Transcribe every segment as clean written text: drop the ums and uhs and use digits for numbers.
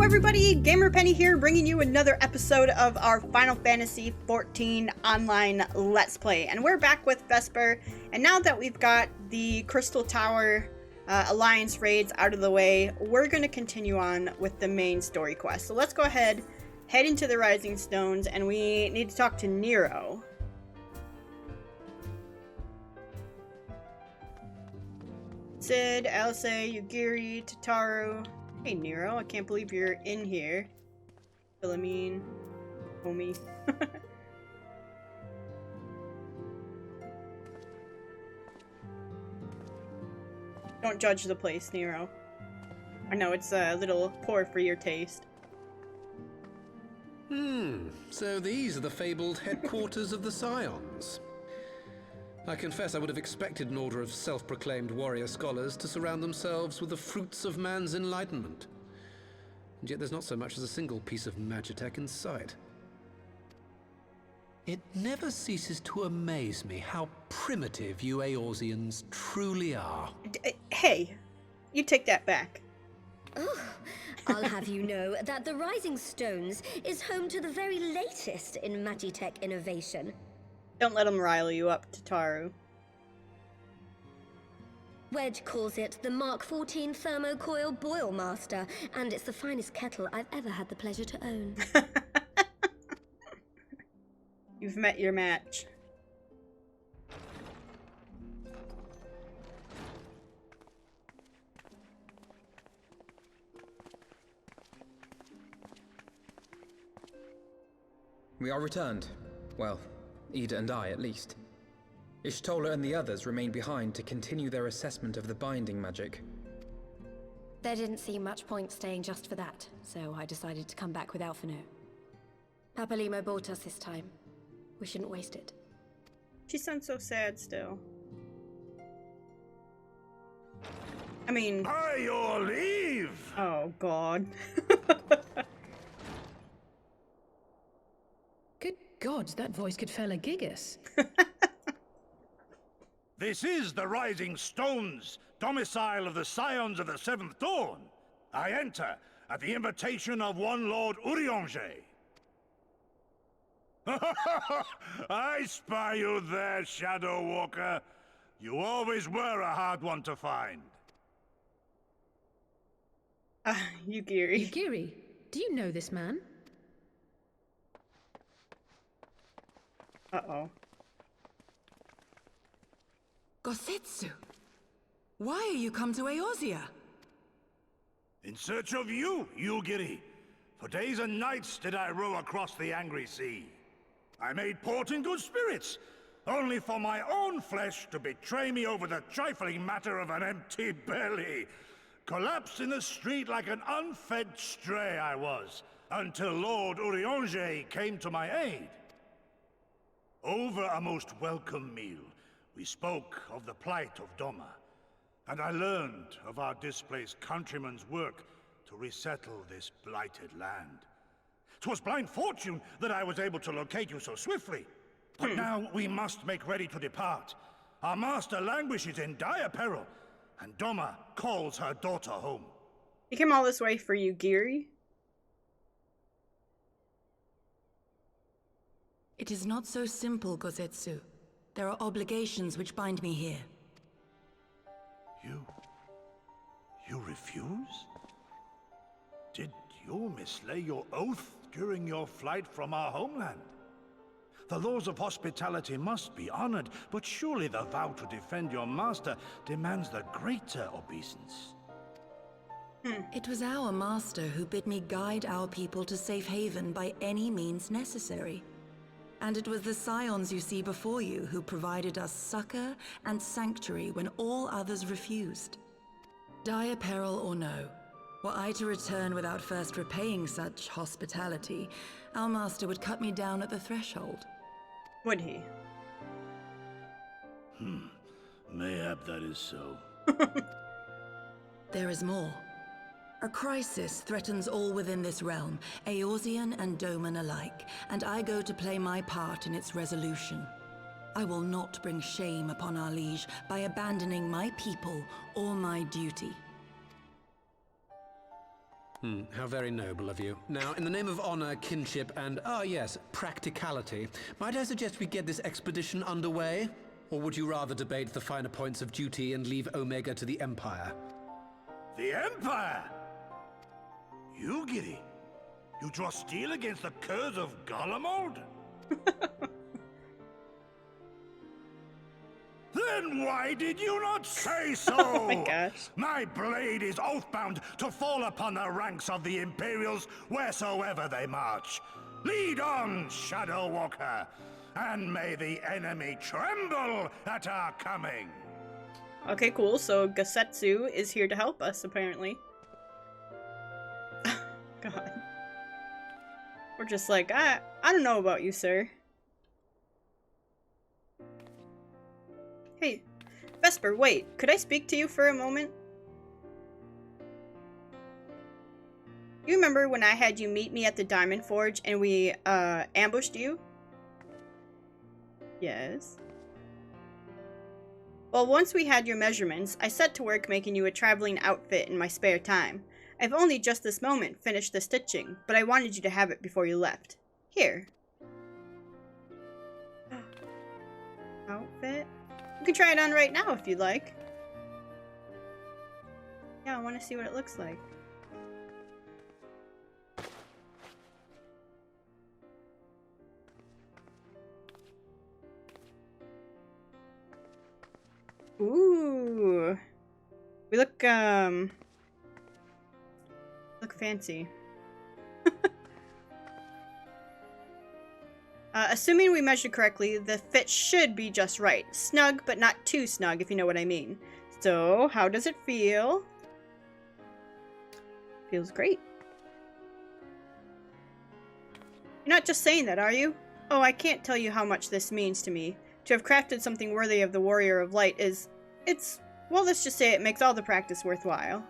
everybody, GamerPenny here, bringing you another episode of our Final Fantasy XIV online Let's Play. And we're back with Vesper, and now that we've got the Crystal Tower Alliance raids out of the way, we're going to continue on with the main story quest. So let's go ahead, head into the Rising Stones, and we need to talk to Nero. Sid, Alice, Yugiri, Tataru. Hey Nero, I can't believe you're in here. Philomene, homie. Don't judge the place, Nero. I know it's a little poor for your taste. So these are the fabled headquarters of the Scions. I confess I would have expected an order of self-proclaimed warrior scholars to surround themselves with the fruits of man's enlightenment. And yet there's not so much as a single piece of magitech in sight. It never ceases to amaze me how primitive you Eorzeans truly are. Hey, you take that back. Oh, I'll have you know that the Rising Stones is home to the very latest in magitech innovation. Don't let them rile you up, Tataru. Wedge calls it the Mark XIV Thermocoil Boil Master, and it's the finest kettle I've ever had the pleasure to own. You've met your match. We are returned. Well, Ida and I, at least. Ishtola and the others remain behind to continue their assessment of the binding magic. There didn't seem much point staying just for that, so I decided to come back with Alphino. Papalimo bought us this time. We shouldn't waste it. She sounds so sad still. I mean... By your leave! Oh, God. Good God, that voice could fell a gigas. This is the Rising Stones, domicile of the Scions of the Seventh Dawn. I enter at the invitation of one Lord Urianger. I spy you there, Shadow Walker. You always were a hard one to find. Yugiri. Yugiri, do you know this man? Uh-oh. Gosetsu, why are you come to Eorzea? In search of you, Yugiri. For days and nights did I row across the angry sea. I made port in good spirits, only for my own flesh to betray me over the trifling matter of an empty belly. Collapsed in the street like an unfed stray I was, until Lord Urianger came to my aid. Over a most welcome meal, we spoke of the plight of Doma, and I learned of our displaced countrymen's work to resettle this blighted land. 'Twas blind fortune that I was able to locate you so swiftly. But now we must make ready to depart. Our master languishes in dire peril, and Doma calls her daughter home. You came all this way for Yugiri? It is not so simple, Gosetsu. There are obligations which bind me here. You refuse? Did you mislay your oath during your flight from our homeland? The laws of hospitality must be honored, but surely the vow to defend your master demands the greater obeisance. It was our master who bid me guide our people to safe haven by any means necessary. And it was the Scions you see before you who provided us succor and sanctuary when all others refused. Dire peril or no, were I to return without first repaying such hospitality, our master would cut me down at the threshold. Would he? Mayhap that is so. There is more. A crisis threatens all within this realm, Eorzean and Doman alike, and I go to play my part in its resolution. I will not bring shame upon our liege by abandoning my people or my duty. How very noble of you. Now, in the name of honor, kinship, and, yes, practicality, might I suggest we get this expedition underway? Or would you rather debate the finer points of duty and leave Omega to the Empire? The Empire? You, Giddy? You draw steel against the curse of Garlemald? Then why did you not say so? Oh my gosh. My blade is oath-bound to fall upon the ranks of the Imperials wheresoever they march. Lead on, Shadow Walker, and may the enemy tremble at our coming. Okay, cool. So Gasetsu is here to help us, apparently. God. We're just like, I don't know about you, sir. Hey, Vesper, wait. Could I speak to you for a moment? You remember when I had you meet me at the Diamond Forge and we, ambushed you? Yes. Well, once we had your measurements, I set to work making you a traveling outfit in my spare time. I've only just this moment finished the stitching, but I wanted you to have it before you left. Here. Outfit? You can try it on right now if you'd like. Yeah, I want to see what it looks like. Ooh. We look fancy. Assuming we measured correctly, the fit should be just right. Snug, but not too snug, if you know what I mean. So, how does it feel? Feels great. You're not just saying that, are you? Oh, I can't tell you how much this means to me. To have crafted something worthy of the Warrior of Light well, let's just say it makes all the practice worthwhile.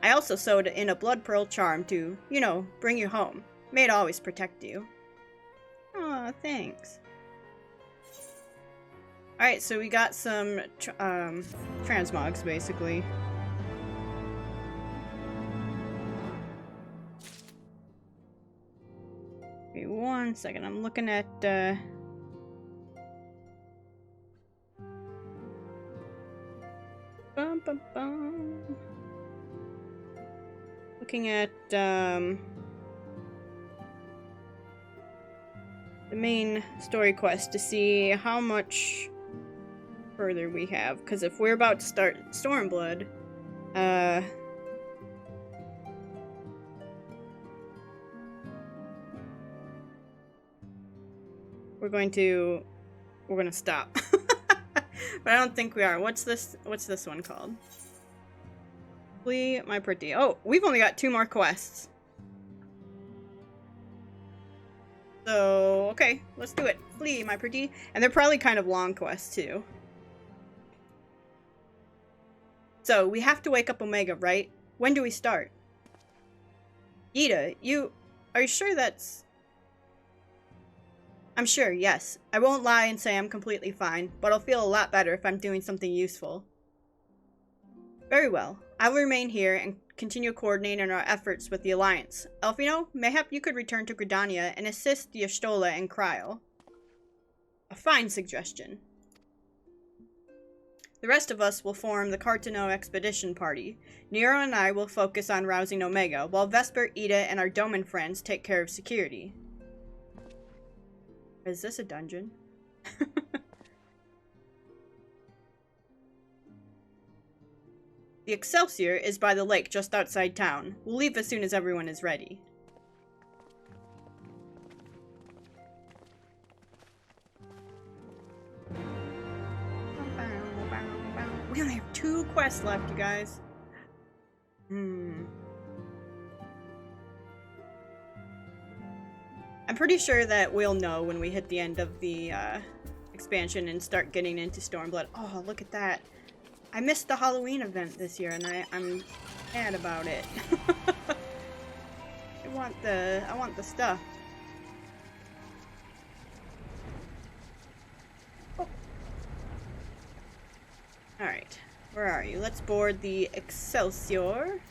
I also sewed in a blood pearl charm to, you know, bring you home. May it always protect you. Aw, thanks. Alright, so we got some transmogs, basically. Wait 1 second, I'm looking at, looking at, the main story quest to see how much further we have, because if we're about to start Stormblood, we're gonna stop. But I don't think we are. What's this one called? Flee, my pretty. Oh, we've only got 2 more quests. So, okay, let's do it. Flee, my pretty. And they're probably kind of long quests, too. So, we have to wake up Omega, right? When do we start? Ida, are you sure that's... I'm sure, yes. I won't lie and say I'm completely fine, but I'll feel a lot better if I'm doing something useful. Very well. I will remain here and continue coordinating our efforts with the Alliance. Elfino, mayhap you could return to Gridania and assist Y'shtola and Cryle. A fine suggestion. The rest of us will form the Cartano Expedition Party. Nero and I will focus on rousing Omega, while Vesper, Ida, and our Doman friends take care of security. Is this a dungeon? The Excelsior is by the lake just outside town. We'll leave as soon as everyone is ready. We only have 2 quests left, you guys. I'm pretty sure that we'll know when we hit the end of the expansion and start getting into Stormblood. Oh, look at that. I missed the Halloween event this year and I'm mad about it. I want the stuff. Oh. Alright, where are you? Let's board the Excelsior.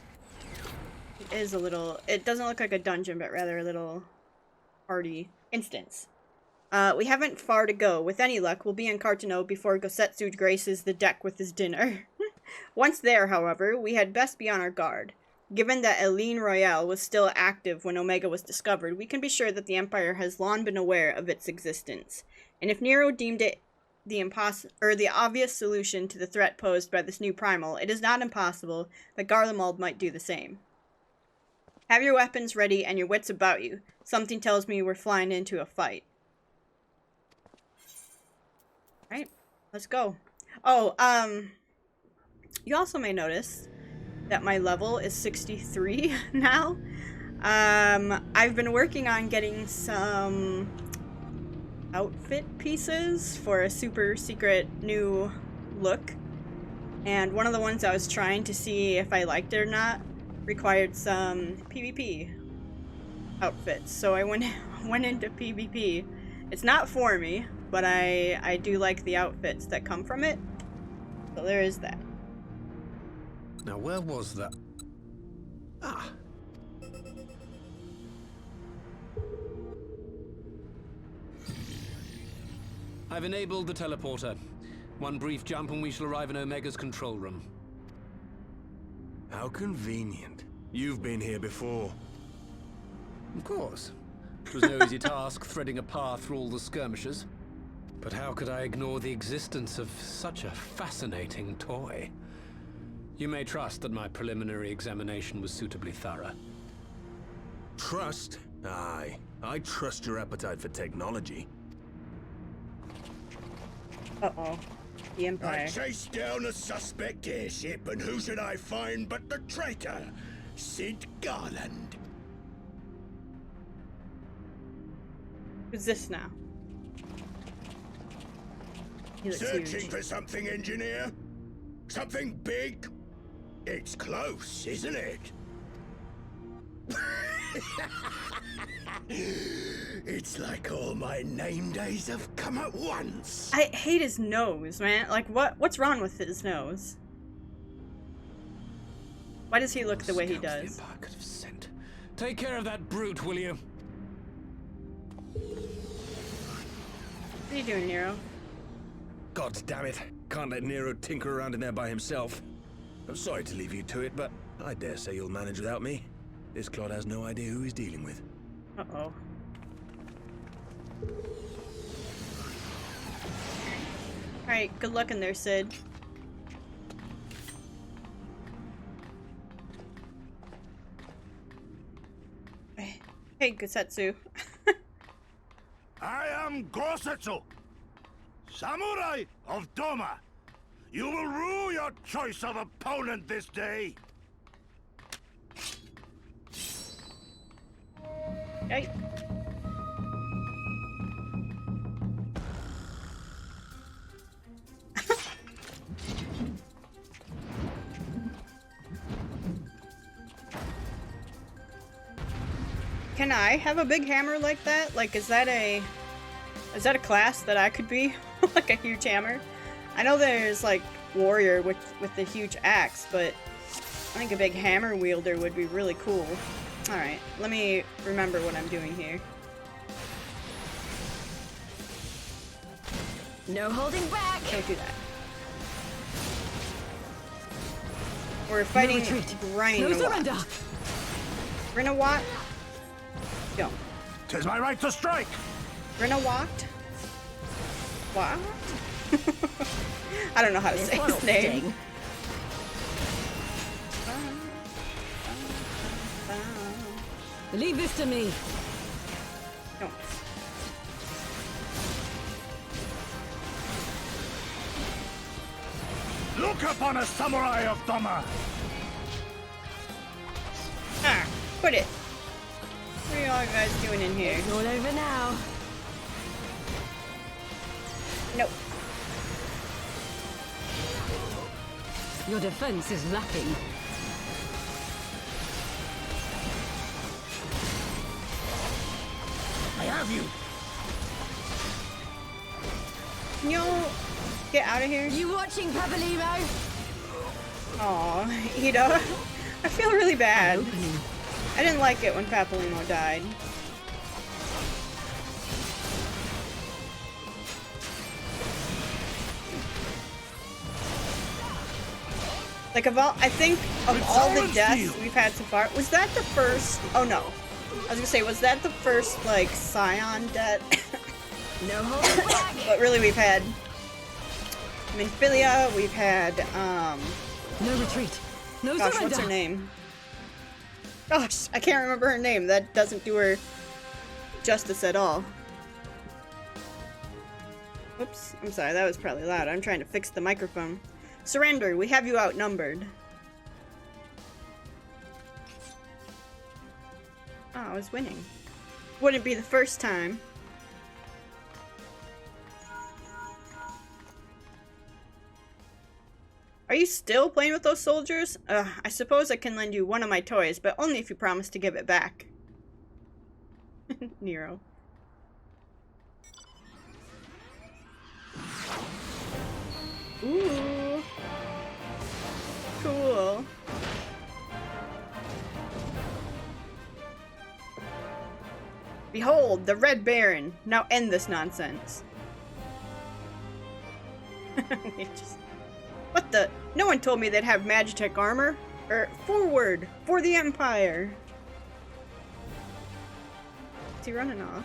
is a little... It doesn't look like a dungeon, but rather a little party instance. We haven't far to go. With any luck, we'll be in Cartano before Gosetsu graces the deck with his dinner. Once there, however, we had best be on our guard. Given that Eline Royale was still active when Omega was discovered, we can be sure that the Empire has long been aware of its existence. And if Nero deemed it the obvious solution to the threat posed by this new primal, it is not impossible that Garlemald might do the same. Have your weapons ready and your wits about you. Something tells me we're flying into a fight. Right, let's go. Oh, you also may notice that my level is 63 now. I've been working on getting some outfit pieces for a super secret new look, and one of the ones I was trying to see if I liked it or not required some PvP outfits, so I went into PvP. It's not for me, but I do like the outfits that come from it, so there is that. Now, where was that? Ah. I've enabled the teleporter. One brief jump and we shall arrive in Omega's control room. How convenient. You've been here before. Of course. It was no easy task threading a path through all the skirmishes. But how could I ignore the existence of such a fascinating toy? You may trust that my preliminary examination was suitably thorough. Trust? Aye. I trust your appetite for technology. Uh-oh. The Empire. I chased down a suspect airship, and who should I find but the traitor, Sid Garland. Who's this now? He looks Searching huge. for something, engineer? Something big? It's close, isn't it? It's like all my name days have come at once. I hate his nose, man. Like, what's wrong with his nose? Why does he look the way he Scouts does? The Empire could have sent. Take care of that brute, will you? What are you doing, Nero? God damn it. Can't let Nero tinker around in there by himself. I'm sorry to leave you to it, but I dare say you'll manage without me. This clod has no idea who he's dealing with. Uh-oh. Alright, good luck in there, Sid. Hey, Gosetsu. I am Gosetsu, Samurai of Doma. You will rue your choice of opponent this day. Okay. Can I have a big hammer like that? Like, is that a class that I could be? Like a huge hammer? I know there's like warrior with the huge axe, but I think a big hammer wielder would be really cool. Alright, let me remember what I'm doing here. No holding back! Don't do that. We're fighting Grinawat. Grinawat? Go. 'Tis my right to strike. Grinawat? What? I don't know how to say his name. Leave this to me. Don't. Look upon a samurai of Doma. Ah, quit it. What are you all guys doing in here? It's all over now. Nope. Your defense is lacking. I have you. Can you get out of here? You watching, Papalimo? Aw, Ida. I feel really bad. Opening. I didn't like it when Papalimo died. Like, I think of all the deaths we've had so far, was that the first? Oh no, I was gonna say, was that the first like Scion death? No holding back. But really, we've had Minfilia, we've had No retreat. No gosh, surrender. what's her name? Gosh, I can't remember her name. That doesn't do her justice at all. Oops, I'm sorry, that was probably loud. I'm trying to fix the microphone. Surrender, we have you outnumbered. Oh, I was winning. Wouldn't be the first time. Are you still playing with those soldiers? I suppose I can lend you one of my toys, but only if you promise to give it back. Nero. Ooh. Cool. Behold, the Red Baron. Now end this nonsense. What the? No one told me they'd have Magitech armor. Forward! For the Empire! Is he running off?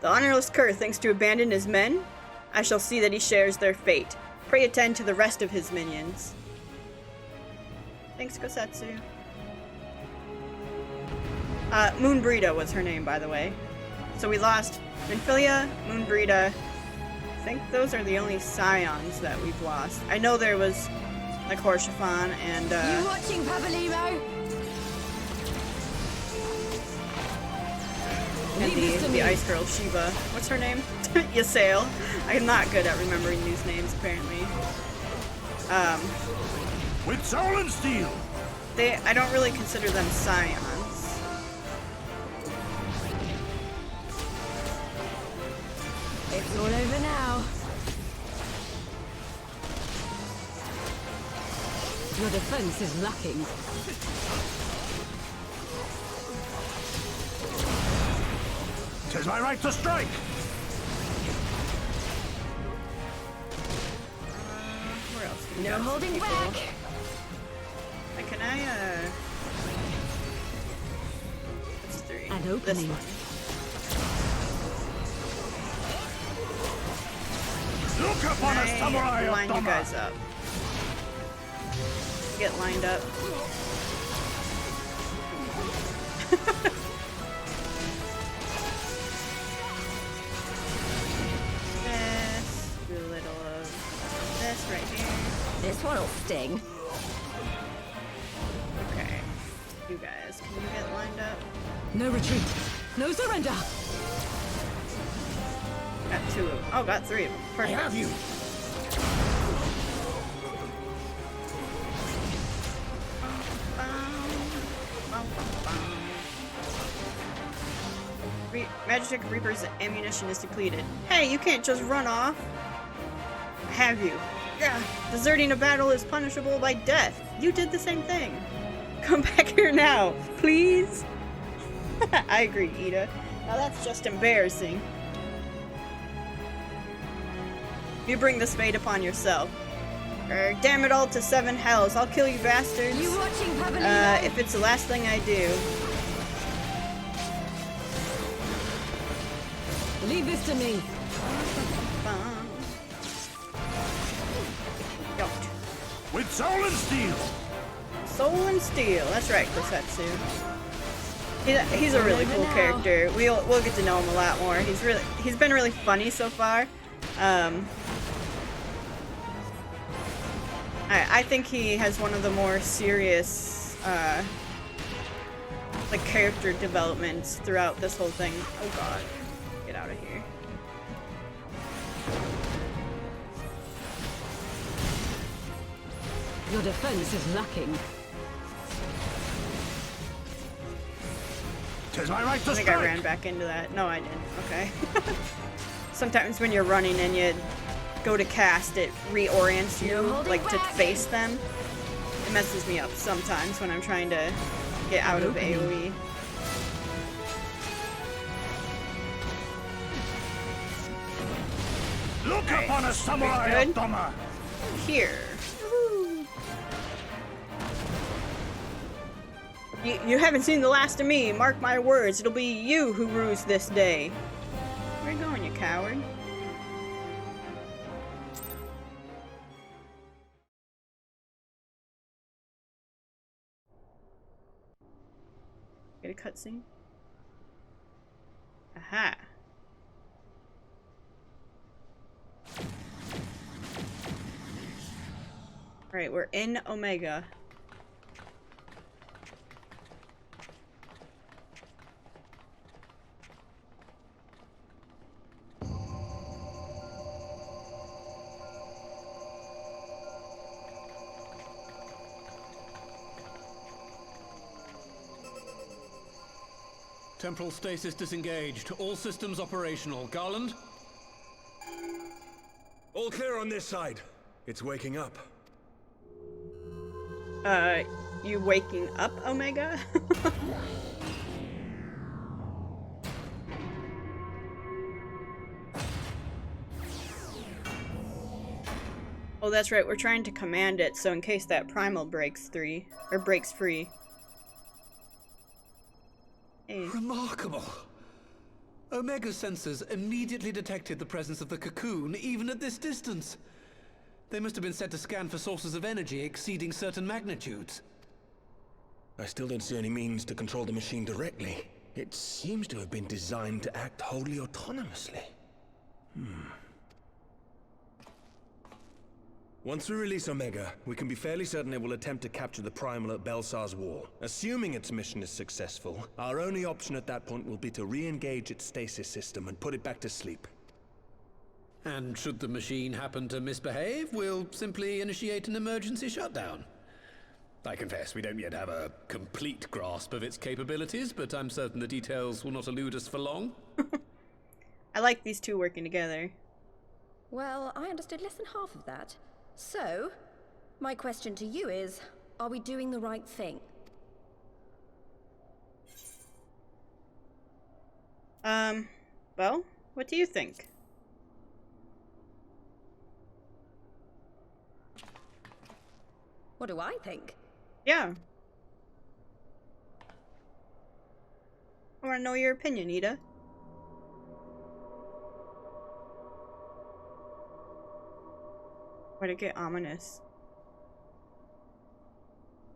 The honorless Kerr thinks to abandon his men? I shall see that he shares their fate. Pray attend to the rest of his minions. Thanks, Kosetsu. Moonbrita was her name, by the way. So we lost Minfilia, Moonbrita. I think those are the only Scions that we've lost. I know there was like Horshaphon and You watching, Papalimo? and the Ice Girl Shiva. What's her name? Ysayle. I'm not good at remembering these names apparently. With soul and steel. I don't really consider them Scions. It's all over now. Your defense is lacking. Tis my right to strike. Where else? do we No got some holding people? back. Can I It's 3. An This opening. one. Look upon a samurai Line of you Dama. guys up. Get lined up. This, do a little of this right here. This one'll sting. Okay. You guys, can you get lined up? No retreat. No surrender. Got 2 of them. Oh, got 3 of them. I Perfect. have you. Magitech Reaper's ammunition is depleted. Hey, you can't just run off. Have you? Yeah. Deserting a battle is punishable by death. You did the same thing. Come back here now, please. I agree, Ida. Now that's just embarrassing. You bring this fate upon yourself. Damn it all to 7 hells. I'll kill you bastards. You watching, Papalimo? If it's the last thing I do. Leave this to me. Don't. With soul and steel. Soul and Steel. That's right, Kosetsu. He's a really cool character. We'll get to know him a lot more. He's been really funny so far. I think he has one of the more serious like character developments throughout this whole thing. Oh god. Get out of here. Your defense is lacking. Tis my right to I think I strike. ran back into that. No, I didn't. Okay. Sometimes when you're running and you go to cast, it reorients you, like, to face them. It messes me up sometimes when I'm trying to get out of AoE. Look upon a samurai good. Otama! Here. You haven't seen the last of me. Mark my words. It'll be you who rues this day. Where you going, you coward? Get a cutscene? Aha. Alright, we're in Omega. Temporal stasis disengaged. All systems operational. Garland? All clear on this side. It's waking up. You waking up, Omega? Oh, that's right. We're trying to command it, so in case that primal breaks free. Hey. Remarkable. Omega's sensors immediately detected the presence of the cocoon, even at this distance. They must have been set to scan for sources of energy exceeding certain magnitudes. I still don't see any means to control the machine directly. It seems to have been designed to act wholly autonomously. Once we release Omega, we can be fairly certain it will attempt to capture the Primal at Belsar's wall. Assuming its mission is successful, our only option at that point will be to re-engage its stasis system and put it back to sleep. And should the machine happen to misbehave, we'll simply initiate an emergency shutdown. I confess, we don't yet have a complete grasp of its capabilities, but I'm certain the details will not elude us for long. I like these two working together. Well, I understood less than half of that. So, my question to you is, are we doing the right thing? Well, what do you think? What do I think? Yeah. I want to know your opinion, Ida. Why'd it get ominous?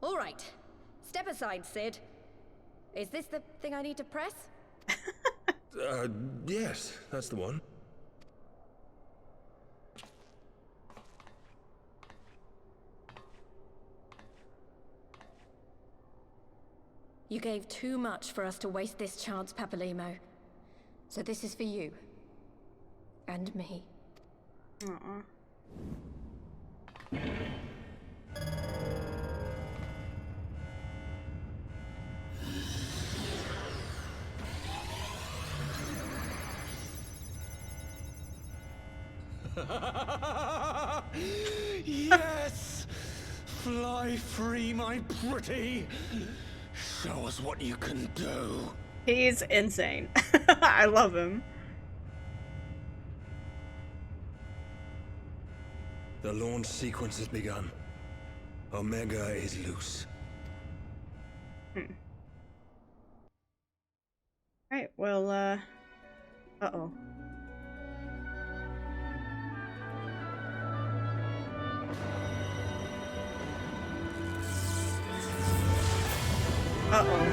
All right. Step aside, Sid. Is this the thing I need to press? Yes, that's the one. You gave too much for us to waste this chance, Papalimo. So this is for you. And me. Uh-uh. Yes! Fly free, my pretty! Show us what you can do. He's insane. I love him. The launch sequence has begun. Omega is loose. Alright, well, uh-oh. Uh-oh.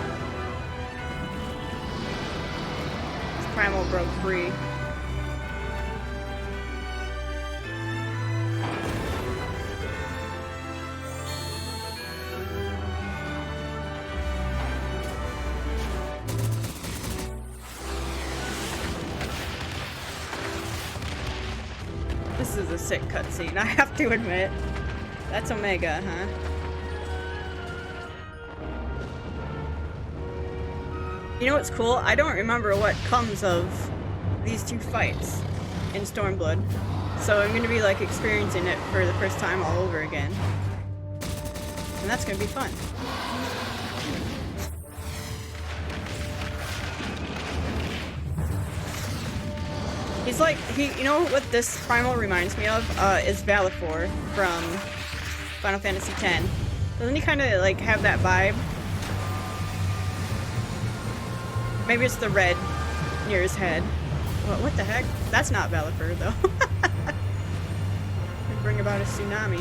This primal broke free. This is a sick cutscene, I have to admit. That's Omega, huh? You know what's cool? I don't remember what comes of these two fights in Stormblood. So I'm gonna be like experiencing it for the first time all over again. And that's gonna be fun. He's like, you know what this primal reminds me of? Is Valifor from Final Fantasy X. Doesn't he kind of like have that vibe? Maybe it's the red near his head. What the heck? That's not Valifor though. Bring about a tsunami,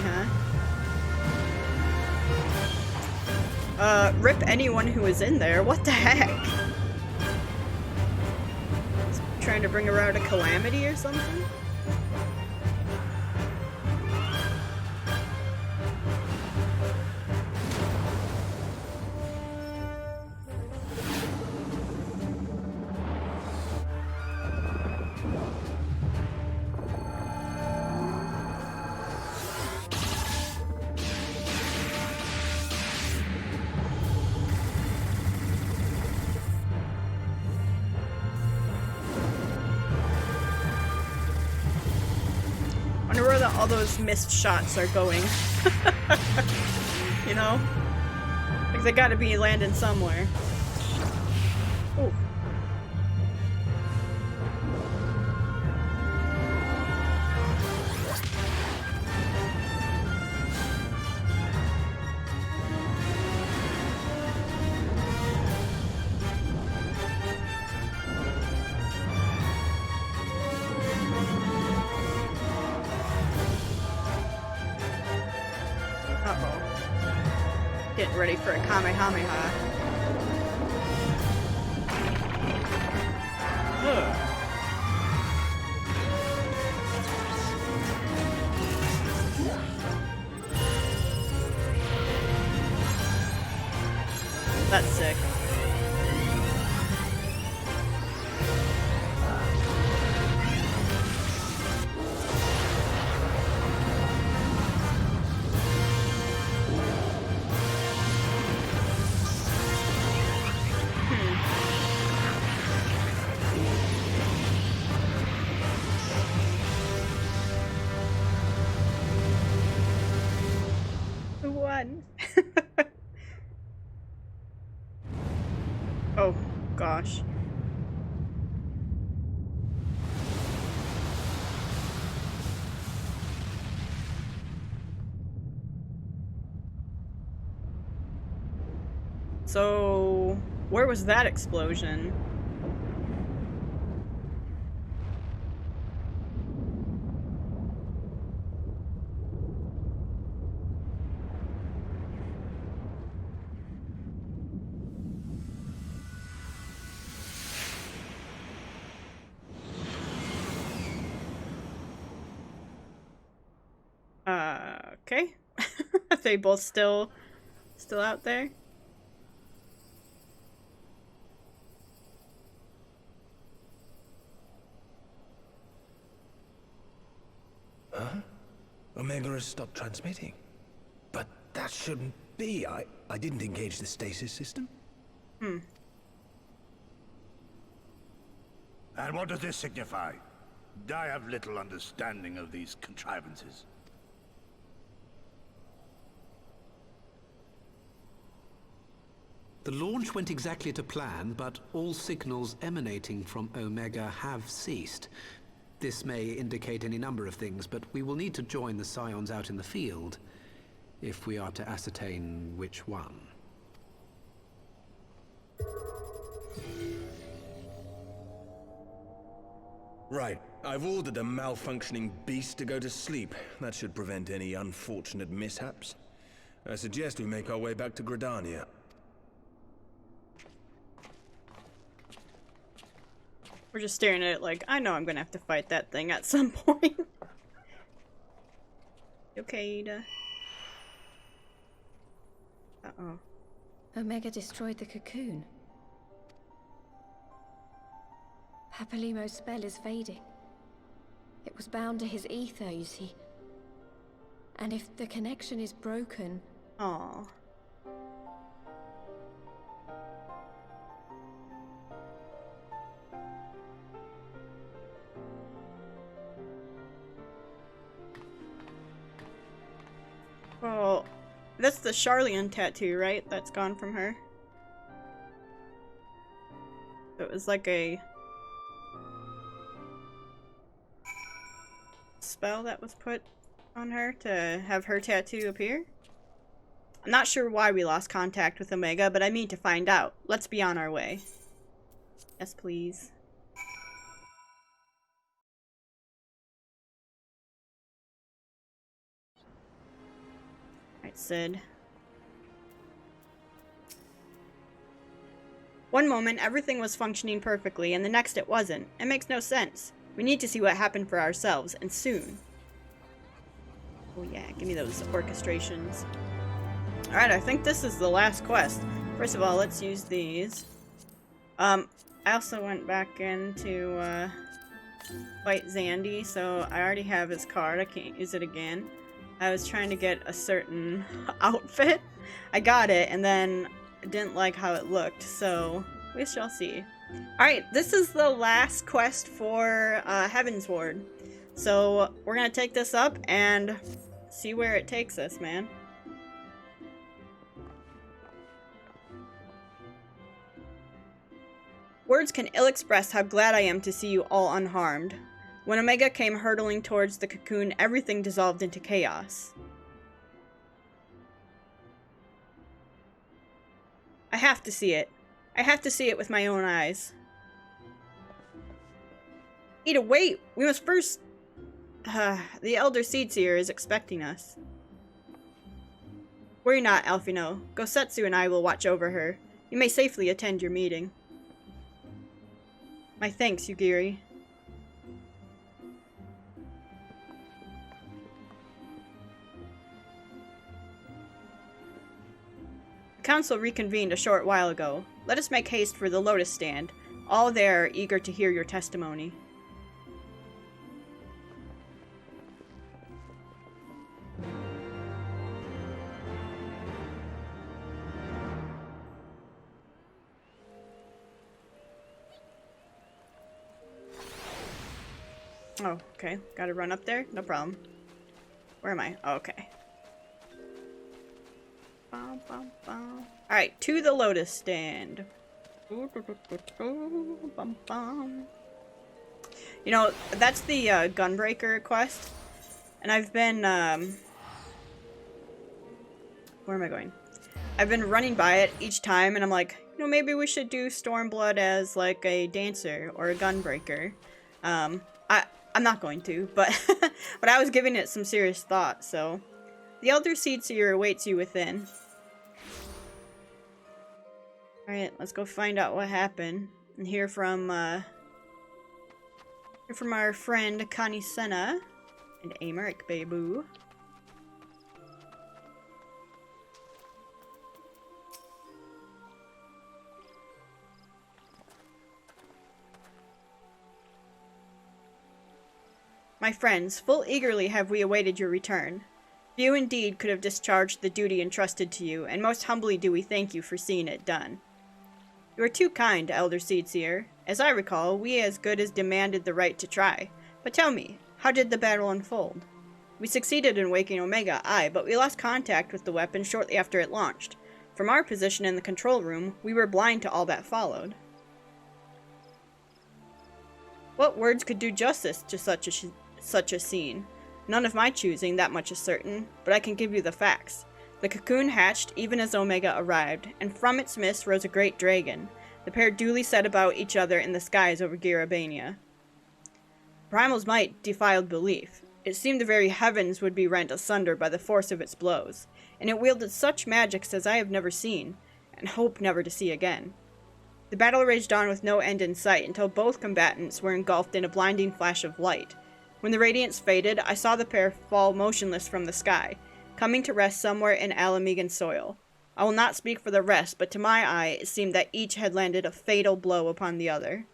huh? Rip anyone who was in there. What the heck? Trying to bring about a calamity or something? All those missed shots are going. You know? Like they gotta be landing somewhere. Ooh. Getting ready for a Kamehameha. Ugh. That's sick. Oh, gosh. So, where was that explosion? Okay. Are they both still out there? Huh? Omega has stopped transmitting. But that shouldn't be. I didn't engage the stasis system. And what does this signify? I have little understanding of these contrivances. The launch went exactly to plan, but all signals emanating from Omega have ceased. This may indicate any number of things, but we will need to join the Scions out in the field if we are to ascertain which one. Right. I've ordered a malfunctioning beast to go to sleep. That should prevent any unfortunate mishaps. I suggest we make our way back to Gridania. We're just staring at it like, I know I'm gonna have to fight that thing at some point. Okay, Ada. Uh-oh. Omega destroyed the cocoon. Papalimo's spell is fading. It was bound to his ether, you see. And if the connection is broken... Aww. Well, that's the Charlian tattoo, right? That's gone from her. So it was like a... spell that was put on her to have her tattoo appear? I'm not sure why we lost contact with Omega, but I mean to find out. Let's be on our way. Yes, please. Alright, Sid. One moment, everything was functioning perfectly, and the next it wasn't. It makes no sense. We need to see what happened for ourselves, and soon. Oh yeah, give me those orchestrations. Alright, I think this is the last quest. First of all, let's use these. I also went back in to fight Zandy, so I already have his card. I can't use it again. I was trying to get a certain outfit. I got it, and then I didn't like how it looked, so we shall see. Alright, this is the last quest for Heavensward. So we're gonna take this up and see where it takes us, man. Words can ill express how glad I am to see you all unharmed. When Omega came hurtling towards the cocoon, everything dissolved into chaos. I have to see it. I have to see it with my own eyes. Ida, wait! We must first... the Elder Seedseer is expecting us. Worry not, Alphino. Gosetsu and I will watch over her. You may safely attend your meeting. My thanks, Yugiri. The council reconvened a short while ago. Let us make haste for the Lotus Stand. All there are eager to hear your testimony. Oh, okay. Gotta run up there? No problem. Where am I? Oh, okay. Alright, to the Lotus Stand. You know, that's the Gunbreaker quest. And I've been, where am I going? I've been running by it each time, and I'm like, you know, maybe we should do Stormblood as, like, a dancer or a Gunbreaker. I'm not going to, but but I was giving it some serious thought, so. The Elder Seedseer awaits you within. Alright, let's go find out what happened. And hear from our friend Connie Senna and Amaric Babu. My friends, full eagerly have we awaited your return. Few indeed could have discharged the duty entrusted to you, and most humbly do we thank you for seeing it done. You are too kind, Elder Seedseer. As I recall, we as good as demanded the right to try. But tell me, how did the battle unfold? We succeeded in waking Omega, aye, but we lost contact with the weapon shortly after it launched. From our position in the control room, we were blind to all that followed. What words could do justice to such a scene? None of my choosing, that much is certain, but I can give you the facts. The cocoon hatched even as Omega arrived, and from its midst rose a great dragon. The pair duly set about each other in the skies over Garabania. Primal's might defied belief. It seemed the very heavens would be rent asunder by the force of its blows, and it wielded such magics as I have never seen, and hope never to see again. The battle raged on with no end in sight until both combatants were engulfed in a blinding flash of light. When the radiance faded, I saw the pair fall motionless from the sky, coming to rest somewhere in Alamegan soil. I will not speak for the rest, but to my eye it seemed that each had landed a fatal blow upon the other.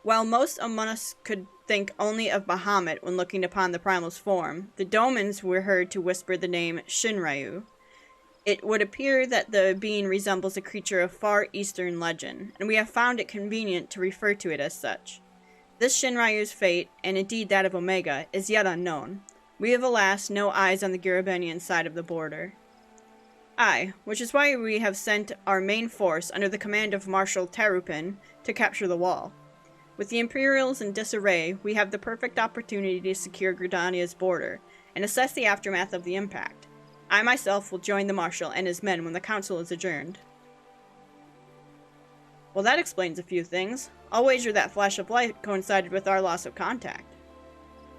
While most among us could think only of Bahamut when looking upon the Primal's form, the Domans were heard to whisper the name Shinryu. It would appear that the being resembles a creature of far eastern legend, and we have found it convenient to refer to it as such. This Shinryu's fate, and indeed that of Omega, is yet unknown. We have, alas, no eyes on the Garabanian side of the border. Aye, which is why we have sent our main force under the command of Marshal Terupin to capture the wall. With the Imperials in disarray, we have the perfect opportunity to secure Gridania's border and assess the aftermath of the impact. I myself will join the Marshal and his men when the council is adjourned. Well, that explains a few things. I'll wager that flash of light coincided with our loss of contact.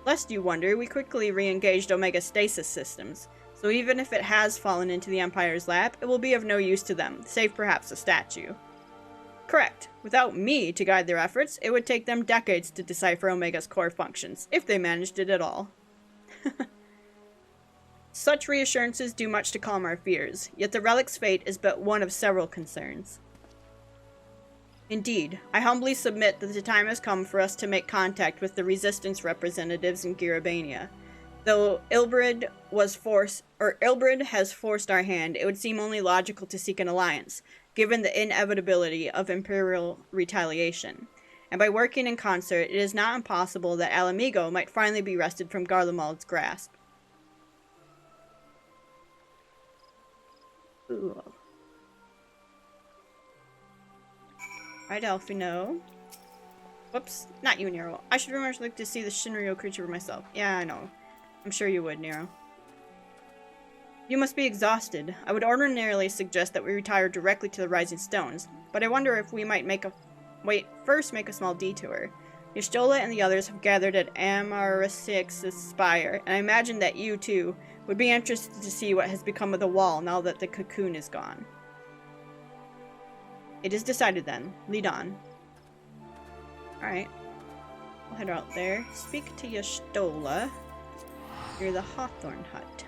Lest you wonder, we quickly re-engaged Omega's stasis systems, so even if it has fallen into the Empire's lap, it will be of no use to them, save perhaps a statue. Correct. Without me to guide their efforts, it would take them decades to decipher Omega's core functions, if they managed it at all. Such reassurances do much to calm our fears, yet the relic's fate is but one of several concerns. Indeed, I humbly submit that the time has come for us to make contact with the Resistance representatives in Girabania. Though Ilbrid has forced our hand, it would seem only logical to seek an alliance, given the inevitability of Imperial retaliation. And by working in concert, it is not impossible that Alamigo might finally be wrested from Garlemald's grasp. Ooh. Right, Elfino. Whoops, not you, Nero. I should very much like to see the Shinryo creature for myself. Yeah, I know. I'm sure you would, Nero. You must be exhausted. I would ordinarily suggest that we retire directly to the Rising Stones, but I wonder if we might first make a small detour. Y'shtola and the others have gathered at Amarysix's spire, and I imagine that you, too, would be interested to see what has become of the wall now that the cocoon is gone. It is decided then. Lead on. Alright. We'll head out there. Speak to Y'shtola near the Hawthorn Hut.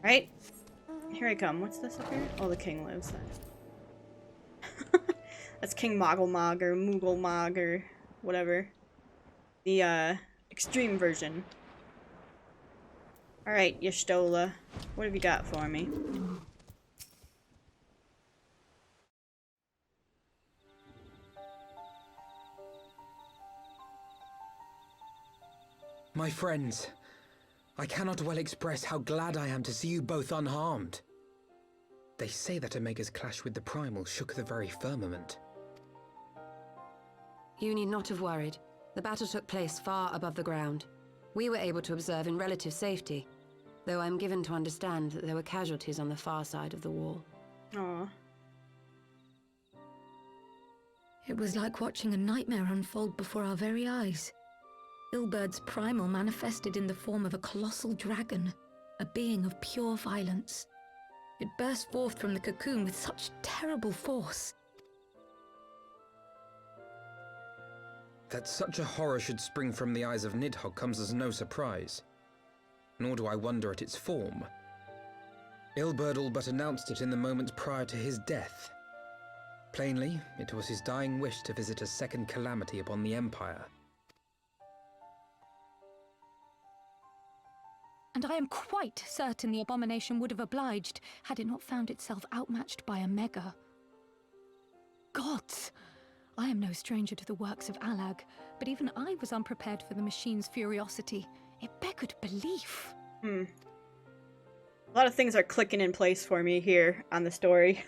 Right? Here I come. What's this up here? Oh, the king lives. That's King Moggle or Moogle or whatever. The, extreme version. Alright, Y'shtola. What have you got for me? My friends, I cannot well express how glad I am to see you both unharmed. They say that Omega's clash with the Primal shook the very firmament. You need not have worried. The battle took place far above the ground. We were able to observe in relative safety, though I'm given to understand that there were casualties on the far side of the wall. Aww. It was like watching a nightmare unfold before our very eyes. Ilbird's primal manifested in the form of a colossal dragon, a being of pure violence. It burst forth from the cocoon with such terrible force. That such a horror should spring from the eyes of Nidhogg comes as no surprise. Nor do I wonder at its form. Ilberd all but announced it in the moments prior to his death. Plainly, it was his dying wish to visit a second calamity upon the Empire. And I am quite certain the abomination would have obliged had it not found itself outmatched by Omega. Gods! I am no stranger to the works of Alag, but even I was unprepared for the machine's furiosity. It beggared belief. A lot of things are clicking in place for me here on the story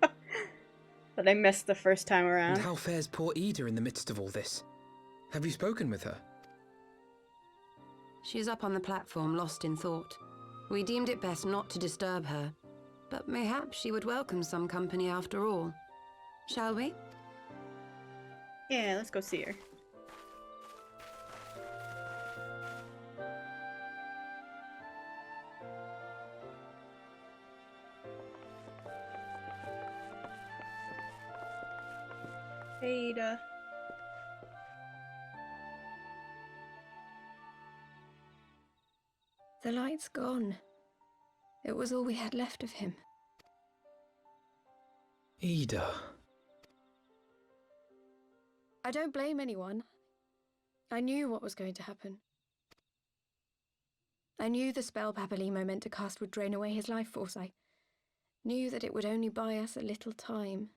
that I missed the first time around. And how fares poor Ida in the midst of all this? Have you spoken with her? She is up on the platform, lost in thought. We deemed it best not to disturb her, but mayhap she would welcome some company after all. Shall we? Yeah, let's go see her. Ada. The light's gone. It was all we had left of him. Ida. I don't blame anyone. I knew what was going to happen. I knew the spell Papalimo meant to cast would drain away his life force. I knew that it would only buy us a little time.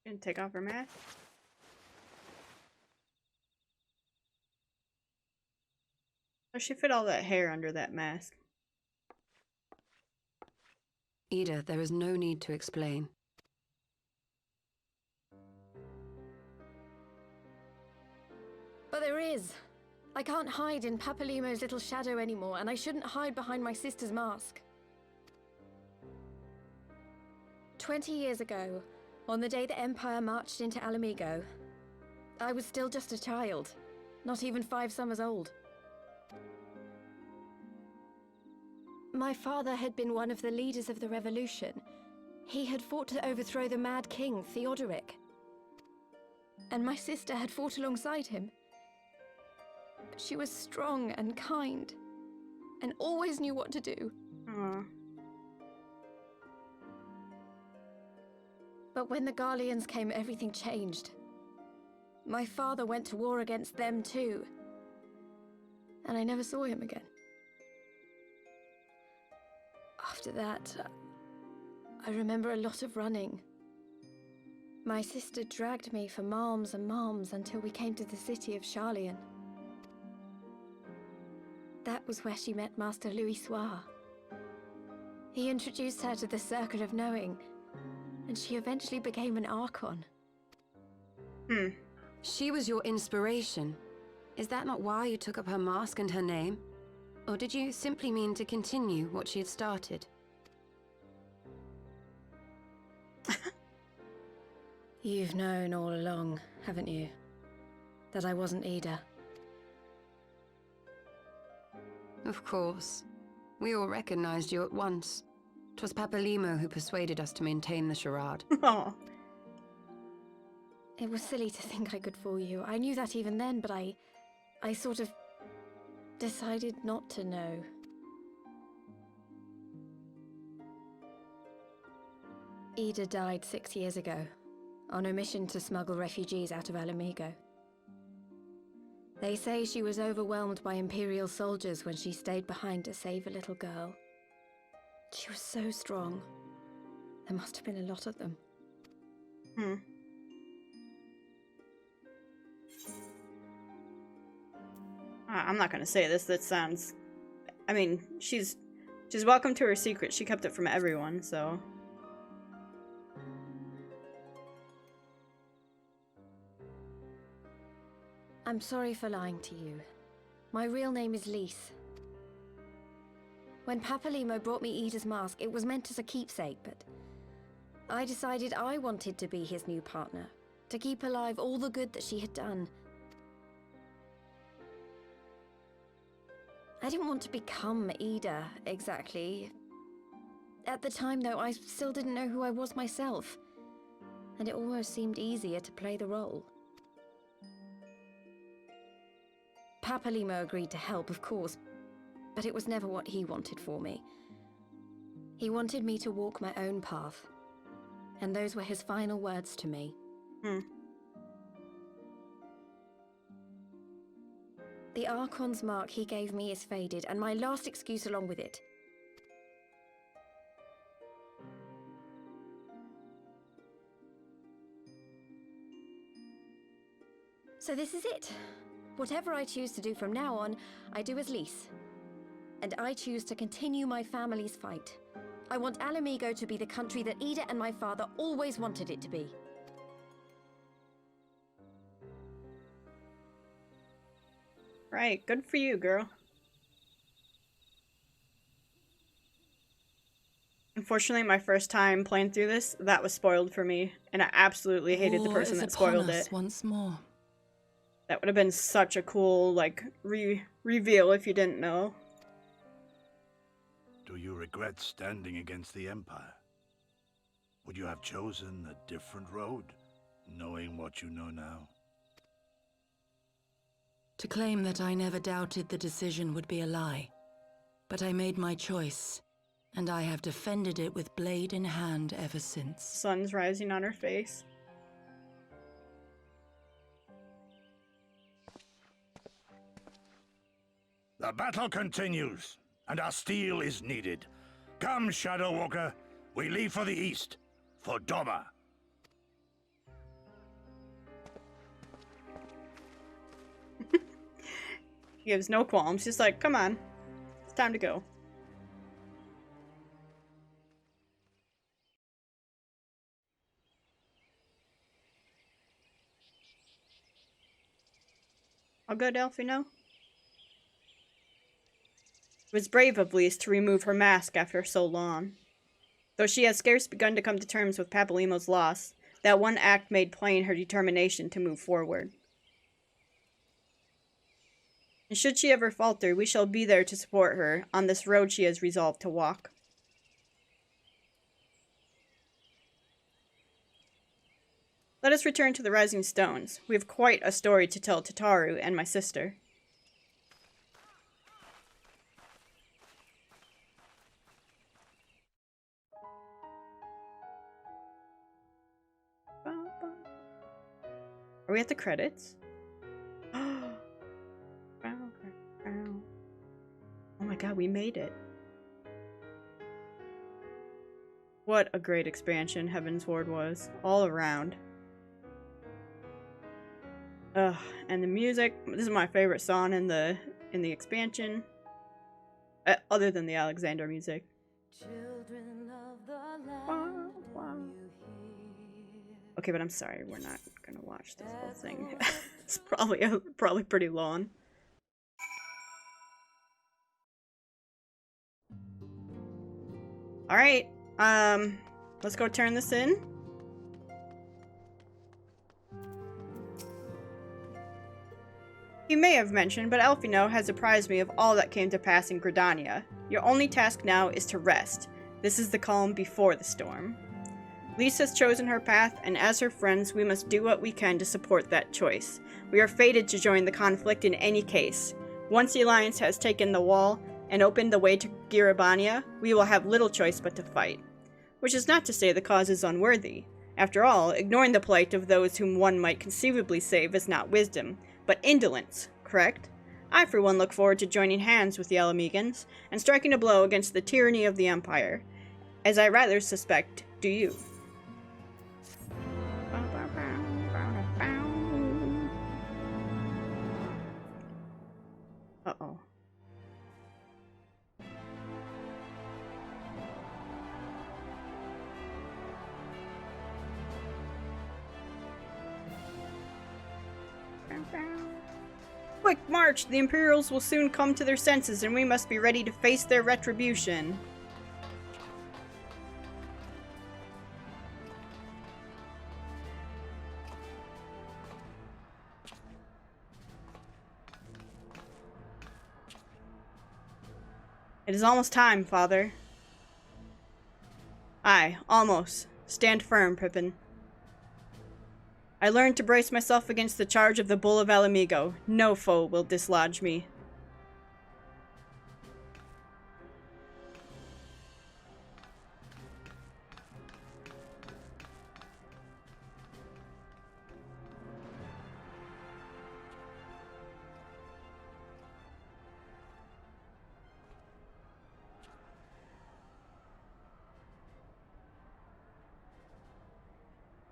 And take off her mask. How she fit all that hair under that mask? Ida, there is no need to explain. But there is. I can't hide in Papalimo's little shadow anymore, and I shouldn't hide behind my sister's mask. 20 years ago, on the day the Empire marched into Alamigo, I was still just a child, not even 5 summers old. My father had been one of the leaders of the revolution. He had fought to overthrow the Mad King, Theodoric. And my sister had fought alongside him. But she was strong and kind, and always knew what to do. Aww. But when the Garleans came, everything changed. My father went to war against them too. And I never saw him again. After that, I remember a lot of running. My sister dragged me for malms and malms until we came to the city of Charlian. That was where she met Master Louis Soir. He introduced her to the Circle of Knowing, and she eventually became an Archon. She was your inspiration. Is that not why you took up her mask and her name? Or did you simply mean to continue what she had started? You've known all along, haven't you? That I wasn't Ida. Of course. We all recognized you at once. 'Twas Papalimo who persuaded us to maintain the charade. Aww. It was silly to think I could fool you. I knew that even then, but I sort of decided not to know. Ida died 6 years ago, on a mission to smuggle refugees out of Alamigo. They say she was overwhelmed by Imperial soldiers when she stayed behind to save a little girl. She was so strong. There must have been a lot of them. I'm not gonna say this. That sounds... I mean, she's welcome to her secret. She kept it from everyone, so... I'm sorry for lying to you. My real name is Lise. When Papalimo brought me Ida's mask, it was meant as a keepsake, but I decided I wanted to be his new partner, to keep alive all the good that she had done. I didn't want to become Ida, exactly. At the time, though, I still didn't know who I was myself, and it almost seemed easier to play the role. Papalimo agreed to help, of course, but it was never what he wanted for me. He wanted me to walk my own path, and those were his final words to me. The Archon's mark he gave me is faded, and my last excuse along with it. So this is it. Whatever I choose to do from now on, I do as Lise. And I choose to continue my family's fight. I want Alamigo to be the country that Ida and my father always wanted it to be. Right, good for you, girl. Unfortunately, my first time playing through this, that was spoiled for me, and I absolutely hated the person that spoiled it. Once more. That would have been such a cool, like, reveal if you didn't know. Do you regret standing against the Empire? Would you have chosen a different road, knowing what you know now? To claim that I never doubted the decision would be a lie. But I made my choice, and I have defended it with blade in hand ever since. Sun's rising on her face. The battle continues, and our steel is needed. Come, Shadow Walker, we leave for the east, for Doma. He gives no qualms. He's like, come on. It's time to go. All good, Elfino? It was brave of Lise to remove her mask after so long. Though she had scarce begun to come to terms with Papalymo's loss, that one act made plain her determination to move forward. And should she ever falter, we shall be there to support her on this road she has resolved to walk. Let us return to the Rising Stones. We have quite a story to tell Tataru and my sister. Are we at the credits? Oh my god, we made it. What a great expansion Heavensward was, all around. Ugh, and the music, this is my favorite song in the expansion. Other than the Alexander music. Okay, but I'm sorry, we're not gonna watch this whole thing. It's probably pretty long. Alright, let's go turn this in. You may have mentioned, but Elfino has apprised me of all that came to pass in Gridania. Your only task now is to rest. This is the calm before the storm. Lise has chosen her path, and as her friends, we must do what we can to support that choice. We are fated to join the conflict in any case. Once the Alliance has taken the wall and opened the way to Giribania, we will have little choice but to fight. Which is not to say the cause is unworthy. After all, ignoring the plight of those whom one might conceivably save is not wisdom, but indolence, correct? I for one look forward to joining hands with the Alamegans, and striking a blow against the tyranny of the Empire, as I rather suspect do you. Uh-oh. Quick march! The Imperials will soon come to their senses and we must be ready to face their retribution. It is almost time, Father. Aye, almost. Stand firm, Pippin. I learned to brace myself against the charge of the Bull of Alamigo. No foe will dislodge me.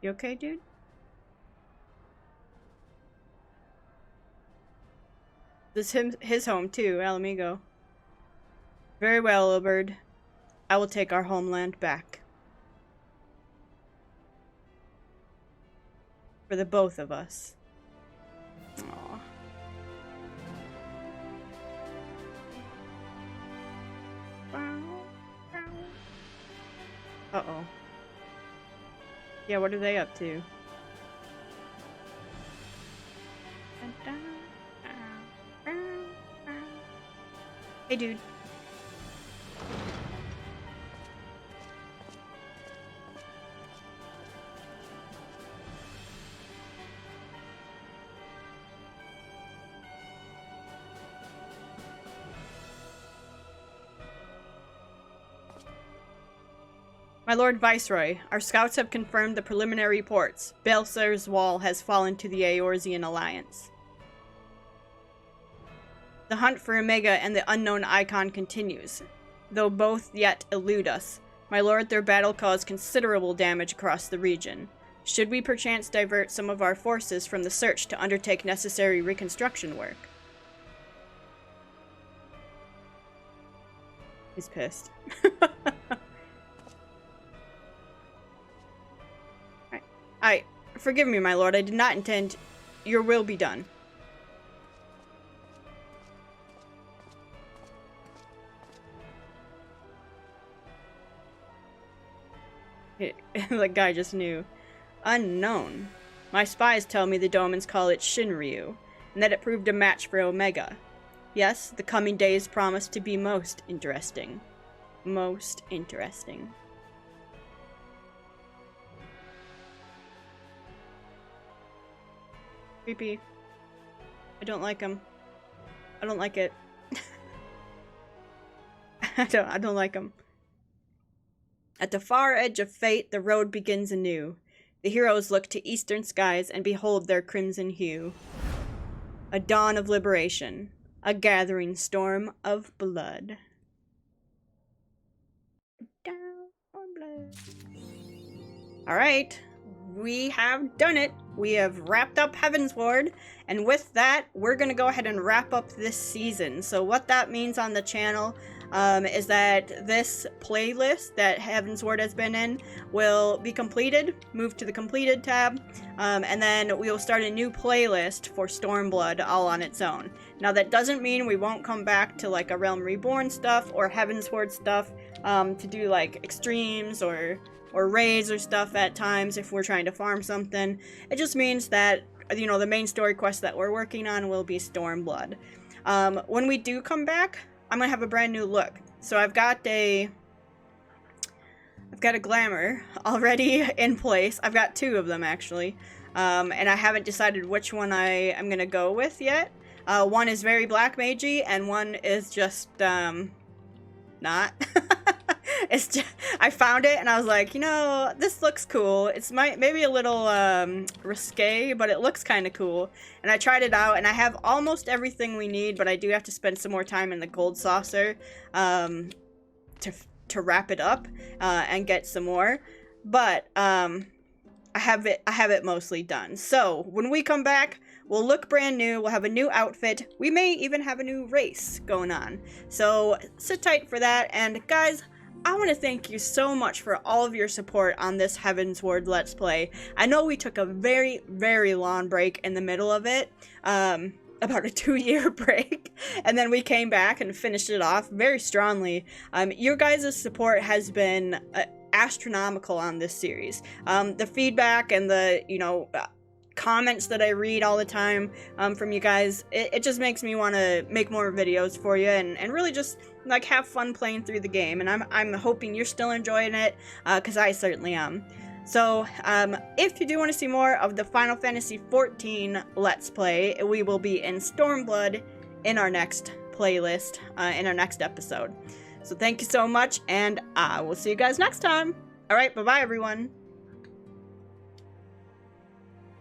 You okay, dude? This is his home too, Alamigo. Very well, Ilberd. I will take our homeland back. For the both of us. Aww. Uh-oh. Yeah, what are they up to? Hey, dude. My Lord Viceroy, our scouts have confirmed the preliminary reports. Belsar's wall has fallen to the Eorzean Alliance. The hunt for Omega and the unknown icon continues, though both yet elude us. My lord, their battle caused considerable damage across the region. Should we perchance divert some of our forces from the search to undertake necessary reconstruction work? He's pissed. Forgive me, my lord. I did not intend. Your will be done. The guy just knew. Unknown. My spies tell me the Domans call it Shinryu, and that it proved a match for Omega. Yes, the coming days promise to be most interesting. Most interesting. Creepy. I don't like him. I don't like it. I don't like him. At the far edge of fate, the road begins anew. The heroes look to eastern skies and behold their crimson hue. A dawn of liberation. A gathering storm of blood. Down on blood. Alright. We have done it. We have wrapped up Heavensward, and with that, we're going to go ahead and wrap up this season. So what that means on the channel is that this playlist that Heavensward has been in will be completed, move to the completed tab, and then we will start a new playlist for Stormblood all on its own. Now that doesn't mean we won't come back to like a Realm Reborn stuff or Heavensward stuff to do like extremes or raids or stuff at times if we're trying to farm something. It just means that, you know, the main story quest that we're working on will be Stormblood. When we do come back, I'm gonna have a brand new look. So I've got a glamour already in place. I've got two of them actually, and I haven't decided which one I'm gonna go with yet. One is very black magey, and one is just not. It's just, I found it and I was like, you know, this looks cool. It's maybe a little risque, but it looks kind of cool. And I tried it out, and I have almost everything we need, but I do have to spend some more time in the gold saucer to wrap it up and get some more. But I have it mostly done. So when we come back, we'll look brand new. We'll have a new outfit. We may even have a new race going on. So sit tight for that. And guys, I want to thank you so much for all of your support on this Heavensward Let's Play. I know we took a very, very long break in the middle of it, about a 2-year break, and then we came back and finished it off very strongly. Your guys' support has been astronomical on this series. The feedback and the, you know, comments that I read all the time from you guys, it just makes me want to make more videos for you and really just like have fun playing through the game, and I'm hoping you're still enjoying it because I certainly am. So if you do want to see more of the Final Fantasy XIV Let's Play, we will be in Stormblood in our next playlist, in our next episode. So thank you so much, and I will see you guys next time. Alright, bye-bye everyone.